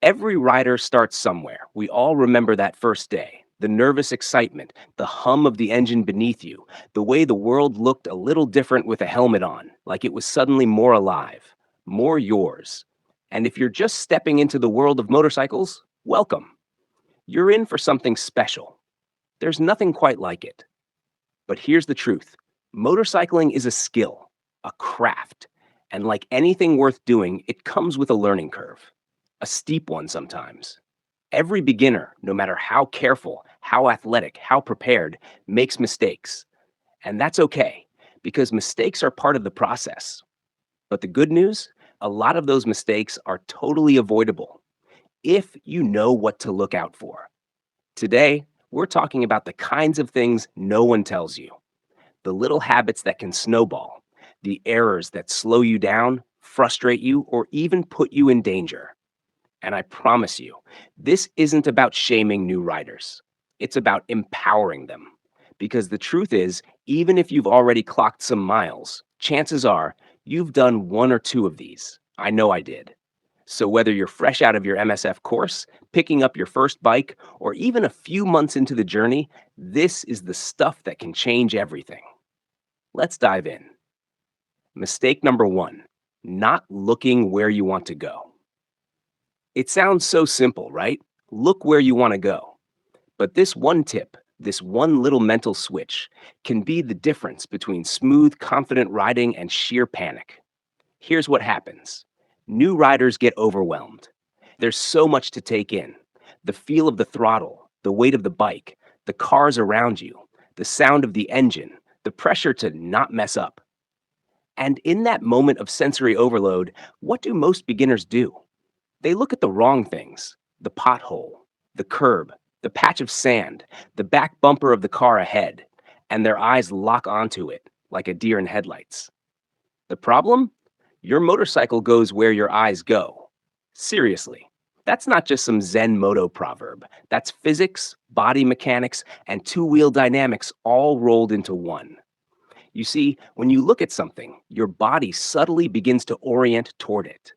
Every rider starts somewhere. We all remember that first day. The nervous excitement, the hum of the engine beneath you, the way the world looked a little different with a helmet on, like it was suddenly more alive, more yours. And if you're just stepping into the world of motorcycles, welcome. You're in for something special. There's nothing quite like it. But here's the truth: motorcycling is a skill, a craft, and like anything worth doing, it comes with a learning curve, a steep one sometimes. Every beginner, no matter how careful, how athletic, how prepared, makes mistakes. And that's okay, because mistakes are part of the process. But the good news: a lot of those mistakes are totally avoidable if you know what to look out for. Today, we're talking about the kinds of things no one tells you, the little habits that can snowball, the errors that slow you down, frustrate you, or even put you in danger. And I promise you, this isn't about shaming new riders. It's about empowering them. Because the truth is, even if you've already clocked some miles, chances are you've done one or two of these. I know I did. So whether you're fresh out of your MSF course, picking up your first bike, or even a few months into the journey, this is the stuff that can change everything. Let's dive in. Mistake number one: not looking where you want to go. It sounds so simple, right? Look where you want to go. But this one tip, this one little mental switch, can be the difference between smooth, confident riding and sheer panic. Here's what happens: new riders get overwhelmed. There's so much to take in: the feel of the throttle, the weight of the bike, the cars around you, the sound of the engine, the pressure to not mess up. And in that moment of sensory overload, what do most beginners do? They look at the wrong things: the pothole, the curb, the patch of sand, the back bumper of the car ahead, and their eyes lock onto it like a deer in headlights. The problem? Your motorcycle goes where your eyes go. Seriously. That's not just some Zen moto proverb. That's physics, body mechanics, and two-wheel dynamics all rolled into one. You see, when you look at something, your body subtly begins to orient toward it.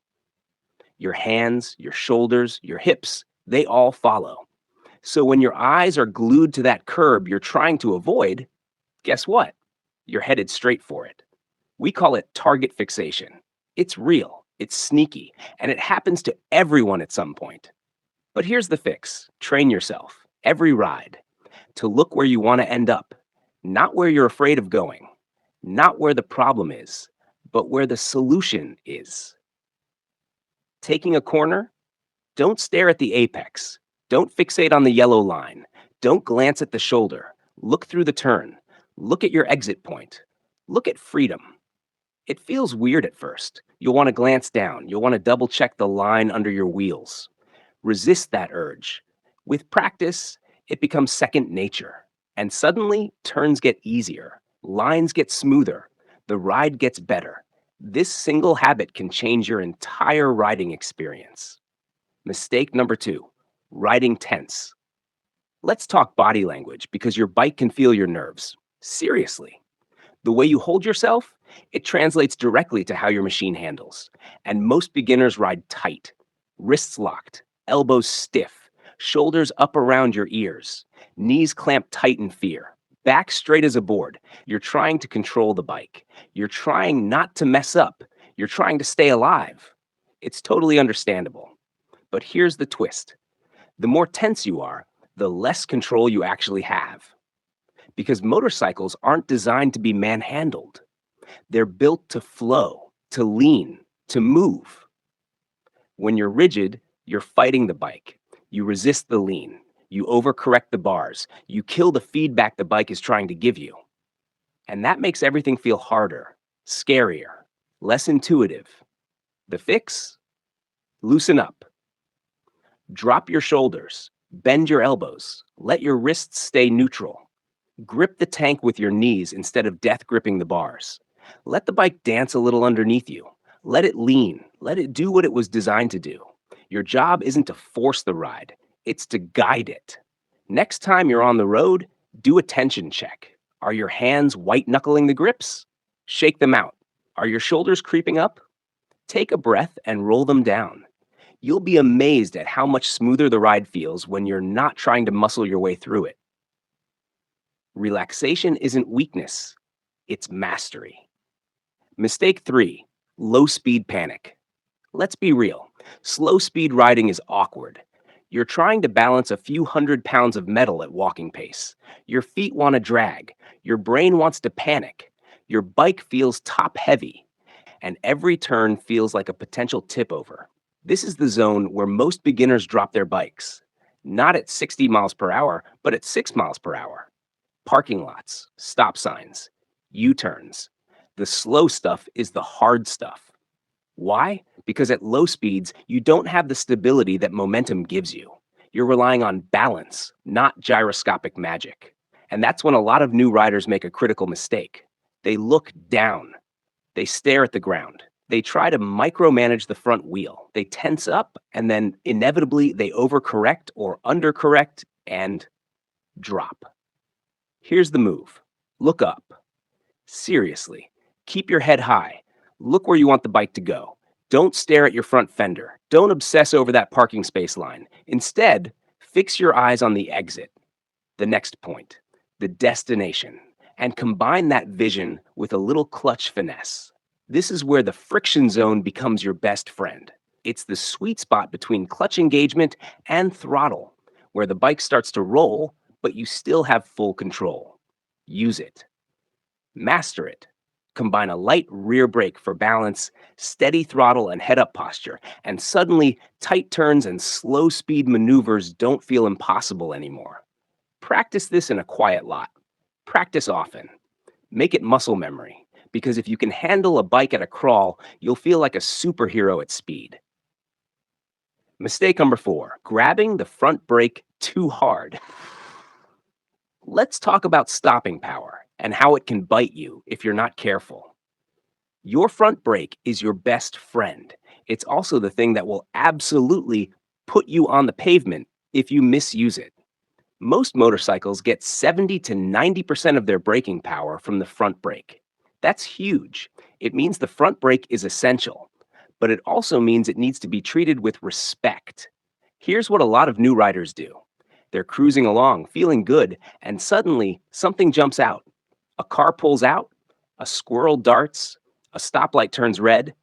Your hands, your shoulders, your hips, they all follow. So when your eyes are glued to that curb you're trying to avoid, guess what? You're headed straight for it. We call it target fixation. It's real, it's sneaky, and it happens to everyone at some point. But here's the fix: train yourself, every ride, to look where you want to end up, not where you're afraid of going, not where the problem is, but where the solution is. Taking a corner? Don't stare at the apex. Don't fixate on the yellow line. Don't glance at the shoulder. Look through the turn. Look at your exit point. Look at freedom. It feels weird at first. You'll want to glance down. You'll want to double check the line under your wheels. Resist that urge. With practice, it becomes second nature. And suddenly, turns get easier. Lines get smoother. The ride gets better. This single habit can change your entire riding experience. Mistake number two: riding tense. Let's talk body language, because your bike can feel your nerves. Seriously. The way you hold yourself, it translates directly to how your machine handles. And most beginners ride tight, wrists locked, elbows stiff, shoulders up around your ears, knees clamped tight in fear, back straight as a board. You're trying to control the bike. You're trying not to mess up. You're trying to stay alive. It's totally understandable. But here's the twist: the more tense you are, the less control you actually have. Because motorcycles aren't designed to be manhandled. They're built to flow, to lean, to move. When you're rigid, you're fighting the bike. You resist the lean. You overcorrect the bars. You kill the feedback the bike is trying to give you. And that makes everything feel harder, scarier, less intuitive. The fix? Loosen up. Drop your shoulders. Bend your elbows. Let your wrists stay neutral. Grip the tank with your knees instead of death gripping the bars. Let the bike dance a little underneath you. Let it lean. Let it do what it was designed to do. Your job isn't to force the ride, it's to guide it. Next time you're on the road, do a tension check. Are your hands white knuckling the grips? Shake them out. Are your shoulders creeping up? Take a breath and roll them down. You'll be amazed at how much smoother the ride feels when you're not trying to muscle your way through it. Relaxation isn't weakness, it's mastery. Mistake 3, low speed panic. Let's be real. Slow speed riding is awkward. You're trying to balance a few 100 pounds of metal at walking pace. Your feet want to drag. Your brain wants to panic. Your bike feels top heavy, and every turn feels like a potential tip over. This is the zone where most beginners drop their bikes. Not at 60 miles per hour, but at 6 miles per hour. Parking lots, stop signs, U turns. The slow stuff is the hard stuff. Why? Because at low speeds, you don't have the stability that momentum gives you. You're relying on balance, not gyroscopic magic. And that's when a lot of new riders make a critical mistake. They look down. They stare at the ground. They try to micromanage the front wheel. They tense up, and then inevitably they overcorrect or undercorrect and drop. Here's the move. Look up. Seriously, keep your head high. Look where you want the bike to go. Don't stare at your front fender. Don't obsess over that parking space line. Instead, fix your eyes on the exit, the next point, the destination, and combine that vision with a little clutch finesse. This is where the friction zone becomes your best friend. It's the sweet spot between clutch engagement and throttle, where the bike starts to roll, but you still have full control. Use it. Master it. Combine a light rear brake for balance, steady throttle and head-up posture, and suddenly tight turns and slow speed maneuvers don't feel impossible anymore. Practice this in a quiet lot. Practice often. Make it muscle memory, because if you can handle a bike at a crawl, you'll feel like a superhero at speed. Mistake number 4, grabbing the front brake too hard. Let's talk about stopping power and how it can bite you if you're not careful. Your front brake is your best friend. It's also the thing that will absolutely put you on the pavement if you misuse it. Most motorcycles get 70 to 90% of their braking power from the front brake. That's huge. It means the front brake is essential, but it also means it needs to be treated with respect. Here's what a lot of new riders do. They're cruising along, feeling good, and suddenly something jumps out. A car pulls out, a squirrel darts, a stoplight turns red,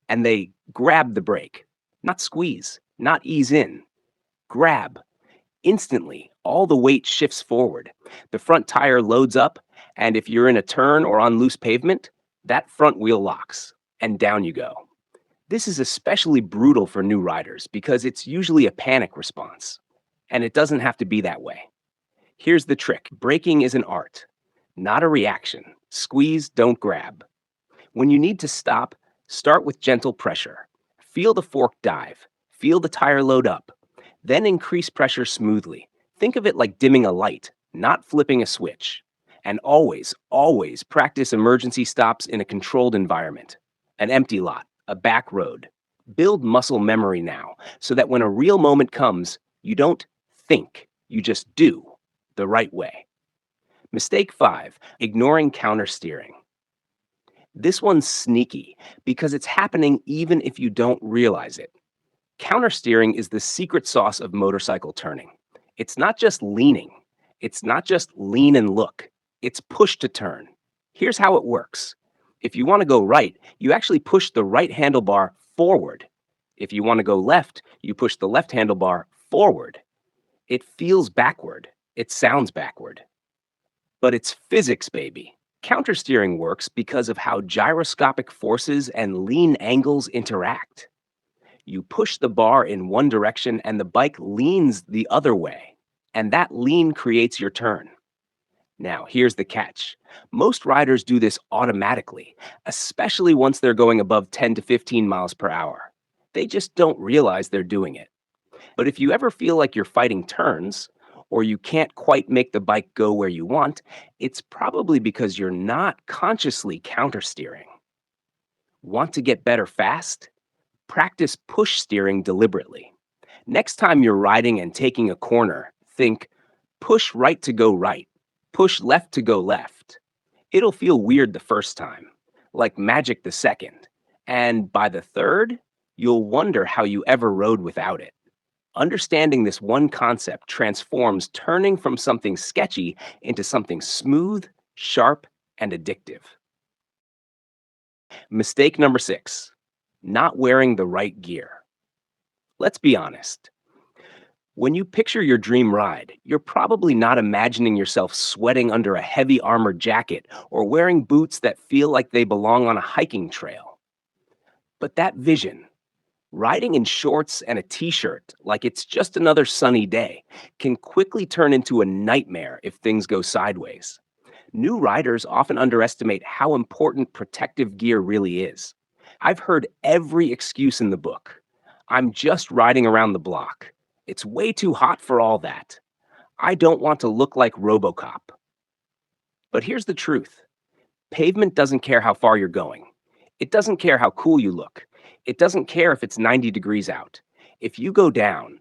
and they grab the brake. Not squeeze, not ease in. Grab. Instantly, all the weight shifts forward. The front tire loads up, and if you're in a turn or on loose pavement, that front wheel locks, and down you go. This is especially brutal for new riders because it's usually a panic response. And it doesn't have to be that way. Here's the trick. Braking is an art, not a reaction. Squeeze, don't grab. When you need to stop, start with gentle pressure. Feel the fork dive. Feel the tire load up. Then increase pressure smoothly. Think of it like dimming a light, not flipping a switch. And always, always practice emergency stops in a controlled environment. An empty lot, a back road. Build muscle memory now so that when a real moment comes, you don't think, you just do the right way. Mistake 5, ignoring countersteering. This one's sneaky because it's happening even if you don't realize it. Countersteering is the secret sauce of motorcycle turning. It's not just leaning. It's not just lean and look. It's push to turn. Here's how it works. If you want to go right, you actually push the right handlebar forward. If you want to go left, you push the left handlebar forward. It feels backward. It sounds backward. But it's physics, baby. Countersteering works because of how gyroscopic forces and lean angles interact. You push the bar in one direction and the bike leans the other way. And that lean creates your turn. Now, here's the catch. Most riders do this automatically, especially once they're going above 10 to 15 miles per hour. They just don't realize they're doing it. But if you ever feel like you're fighting turns, or you can't quite make the bike go where you want, it's probably because you're not consciously countersteering. Want to get better fast? Practice push steering deliberately. Next time you're riding and taking a corner, think, push right to go right, push left to go left. It'll feel weird the first time, like magic the second. And by the third, You'll wonder how you ever rode without it. Understanding this one concept transforms turning from something sketchy into something smooth, sharp, and addictive. Mistake number 6, not wearing the right gear. Let's be honest. When you picture your dream ride, you're probably not imagining yourself sweating under a heavy armored jacket or wearing boots that feel like they belong on a hiking trail. But that vision, riding in shorts and a t shirt like it's just another sunny day, can quickly turn into a nightmare if things go sideways. New riders often underestimate how important protective gear really is. I've heard every excuse in the book. I'm just riding around the block. It's way too hot for all that. I don't want to look like Robocop. But here's the truth: pavement doesn't care how far you're going. It doesn't care how cool you look. It doesn't care if it's 90 degrees out. If you go down,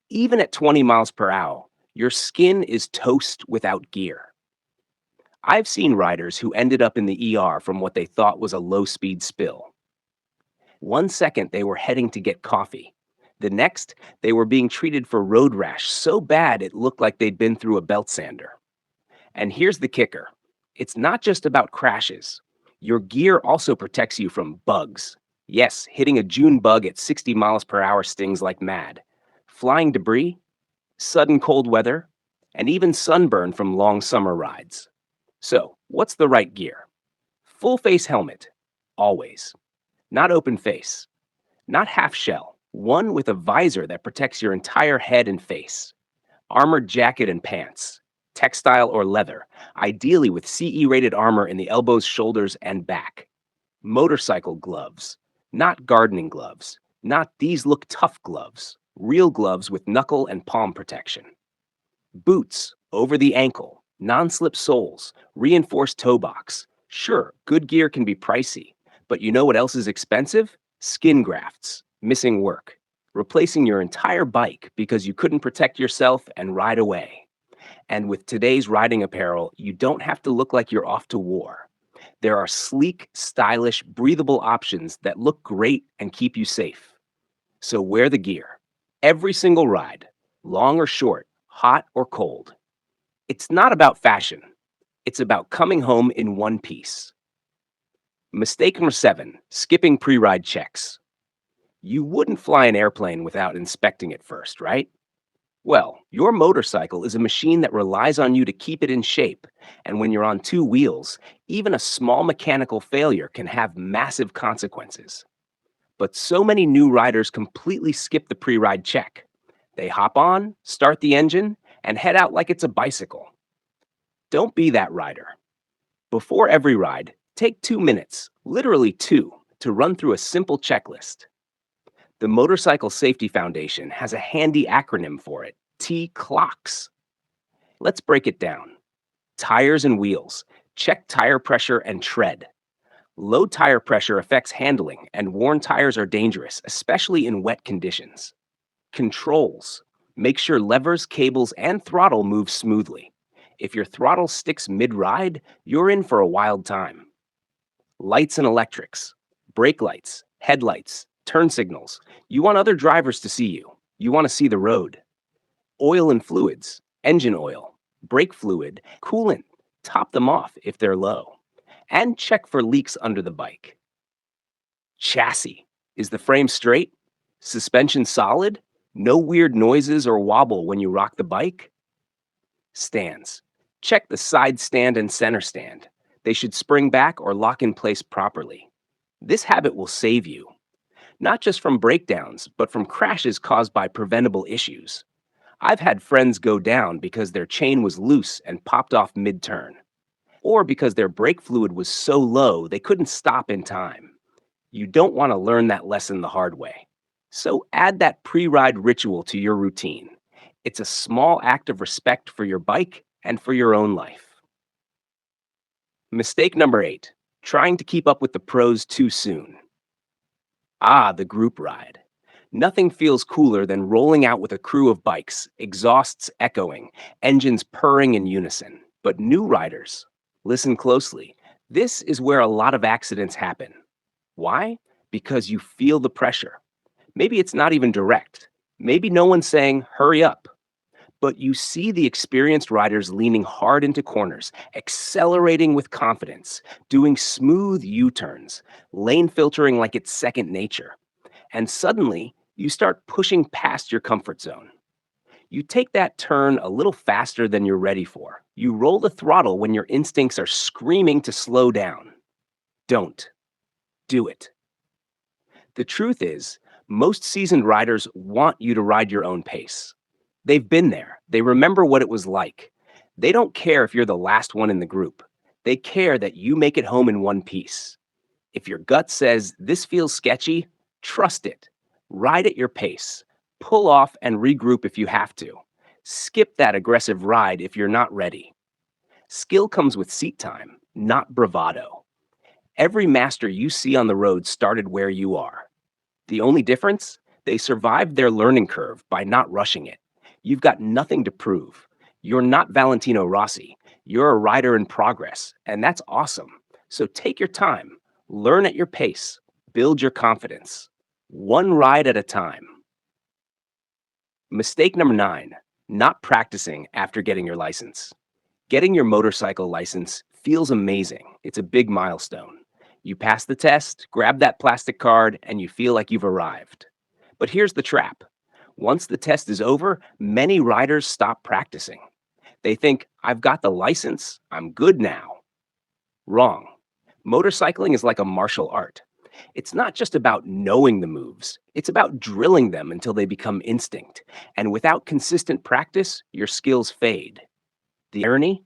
even at 20 miles per hour, your skin is toast without gear. I've seen riders who ended up in the ER from what they thought was a low speed spill. One second, they were heading to get coffee. The next, they were being treated for road rash so bad it looked like they'd been through a belt sander. And here's the kicker: it's not just about crashes. Your gear also protects you from bugs. Yes, hitting a June bug at 60 miles per hour stings like mad. Flying debris, sudden cold weather, and even sunburn from long summer rides. So, what's the right gear? Full face helmet, always. Not open face. Not half shell. One with a visor that protects your entire head and face. Armored jacket and pants, textile or leather, ideally with CE rated armor in the elbows, shoulders, and back. Motorcycle gloves, not gardening gloves. Not these look tough gloves. Real gloves with knuckle and palm protection. Boots, over the ankle, non-slip soles, reinforced toe box. Sure, good gear can be pricey, but you know what else is expensive? Skin grafts, missing work, replacing your entire bike because you couldn't protect yourself and ride away. And with today's riding apparel, you don't have to look like you're off to war. There are sleek, stylish, breathable options that look great and keep you safe. So wear the gear. Every single ride, long or short, hot or cold. It's not about fashion. It's about coming home in one piece. Mistake number 7, skipping pre-ride checks. You wouldn't fly an airplane without inspecting it first, right? Well, your motorcycle is a machine that relies on you to keep it in shape. And when you're on two wheels, even a small mechanical failure can have massive consequences. But so many new riders completely skip the pre-ride check. They hop on, start the engine, and head out like it's a bicycle. Don't be that rider. Before every ride, take 2 minutes, literally 2, to run through a simple checklist. The Motorcycle Safety Foundation has a handy acronym for it: T-CLOCKS. Let's break it down. Tires and wheels. Check tire pressure and tread. Low tire pressure affects handling, and worn tires are dangerous, especially in wet conditions. Controls. Make sure levers, cables, and throttle move smoothly. If your throttle sticks mid-ride, you're in for a wild time. Lights and electrics. Brake lights, headlights, turn signals. You want other drivers to see you. You want to see the road. Oil and fluids. Engine oil, brake fluid, coolant. Top them off if they're low. And check for leaks under the bike. Chassis. Is the frame straight? Suspension solid? No weird noises or wobble when you rock the bike? Stands. Check the side stand and center stand. They should spring back or lock in place properly. This habit will save you, not just from breakdowns, but from crashes caused by preventable issues. I've had friends go down because their chain was loose and popped off mid-turn, or because their brake fluid was so low they couldn't stop in time. You don't want to learn that lesson the hard way. So add that pre-ride ritual to your routine. It's a small act of respect for your bike and for your own life. Mistake number 8, trying to keep up with the pros too soon. The group ride. Nothing feels cooler than rolling out with a crew of bikes, exhausts echoing, engines purring in unison. But new riders, listen closely. This is where a lot of accidents happen. Why? Because you feel the pressure. Maybe it's not even direct. Maybe no one's saying, hurry up. But you see the experienced riders leaning hard into corners, accelerating with confidence, doing smooth U turns, lane filtering like it's second nature. And suddenly, you start pushing past your comfort zone. You take that turn a little faster than you're ready for. You roll the throttle when your instincts are screaming to slow down. Don't do it. The truth is, most seasoned riders want you to ride your own pace. They've been there. They remember what it was like. They don't care if you're the last one in the group. They care that you make it home in one piece. If your gut says this feels sketchy, trust it. Ride at your pace. Pull off and regroup if you have to. Skip that aggressive ride if you're not ready. Skill comes with seat time, not bravado. Every master you see on the road started where you are. The only difference? They survived their learning curve by not rushing it. You've got nothing to prove. You're not Valentino Rossi. You're a rider in progress, and that's awesome. So take your time, learn at your pace, build your confidence. One ride at a time. Mistake number 9, not practicing after getting your license. Getting your motorcycle license feels amazing. It's a big milestone. You pass the test, grab that plastic card, and you feel like you've arrived. But here's the trap. Once the test is over, many riders stop practicing. They think, I've got the license, I'm good now. Wrong. Motorcycling is like a martial art. It's not just about knowing the moves, it's about drilling them until they become instinct. And without consistent practice, your skills fade. The irony?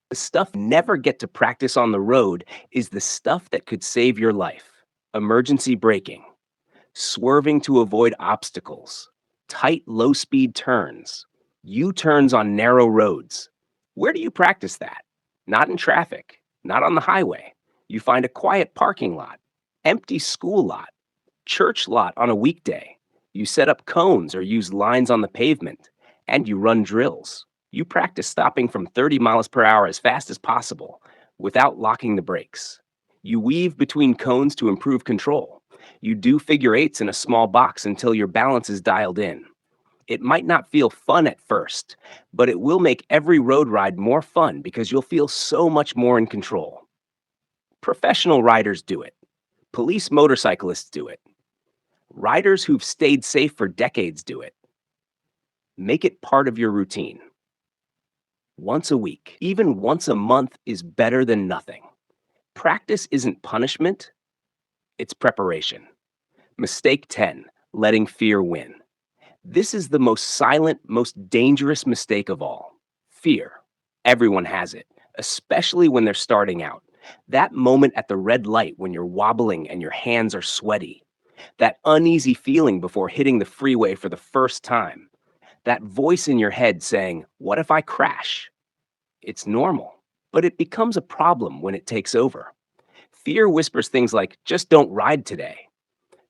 The stuff you never get to practice on the road is the stuff that could save your life. Emergency braking, swerving to avoid obstacles, tight, low speed turns, U turns on narrow roads. Where do you practice that? Not in traffic, not on the highway. You find a quiet parking lot, empty school lot, church lot on a weekday. You set up cones or use lines on the pavement, and you run drills. You practice stopping from 30 miles per hour as fast as possible without locking the brakes. You weave between cones to improve control. You do figure eights in a small box until your balance is dialed in. It might not feel fun at first, but it will make every road ride more fun because you'll feel so much more in control. Professional riders do it. Police motorcyclists do it. Riders who've stayed safe for decades do it. Make it part of your routine. Once a week, even once a month is better than nothing. Practice isn't punishment, it's preparation. Mistake 10, letting fear win. This is the most silent, most dangerous mistake of all. Fear. Everyone has it, especially when they're starting out. That moment at the red light when you're wobbling and your hands are sweaty. That uneasy feeling before hitting the freeway for the first time. That voice in your head saying, what if I crash? It's normal, but it becomes a problem when it takes over. Fear whispers things like, just don't ride today.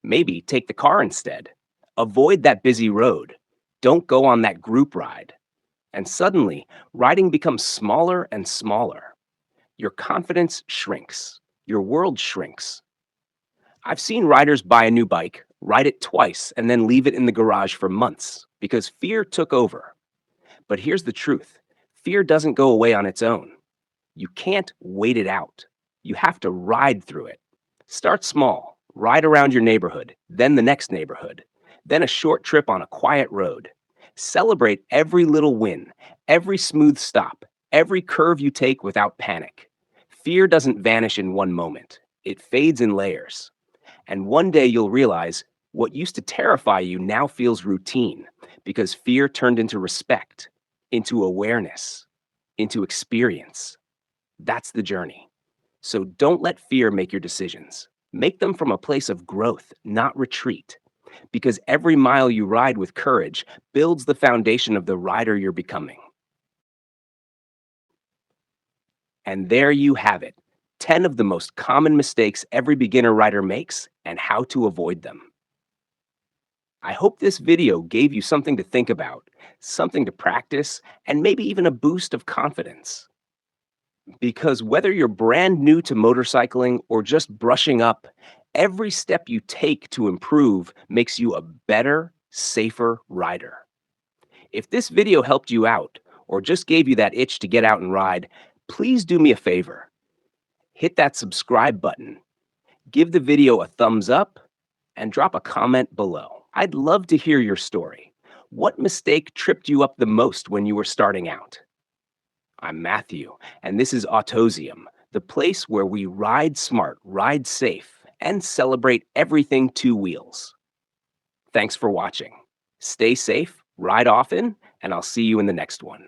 Maybe take the car instead. Avoid that busy road. Don't go on that group ride. And suddenly, riding becomes smaller and smaller. Your confidence shrinks. Your world shrinks. I've seen riders buy a new bike, ride it twice, and then leave it in the garage for months because fear took over. But here's the truth. Fear doesn't go away on its own. You can't wait it out. You have to ride through it. Start small. Ride around your neighborhood, then the next neighborhood, then a short trip on a quiet road. Celebrate every little win, every smooth stop, every curve you take without panic. Fear doesn't vanish in one moment. It fades in layers. And one day you'll realize what used to terrify you now feels routine because fear turned into respect, into awareness, into experience. That's the journey. So don't let fear make your decisions. Make them from a place of growth, not retreat. Because every mile you ride with courage builds the foundation of the rider you're becoming. And there you have it, 10 of the most common mistakes every beginner rider makes and how to avoid them. I hope this video gave you something to think about, something to practice, and maybe even a boost of confidence. Because whether you're brand new to motorcycling or just brushing up, Every step you take to improve makes you a better, safer rider. If this video helped you out or just gave you that itch to get out and ride, please do me a favor. Hit that subscribe button, give the video a thumbs up, and drop a comment below. I'd love to hear your story. What mistake tripped you up the most when you were starting out? I'm Matthew, and this is Autozium, the place where we ride smart, ride safe, and celebrate everything two wheels. Thanks for watching. Stay safe, ride often, and I'll see you in the next one.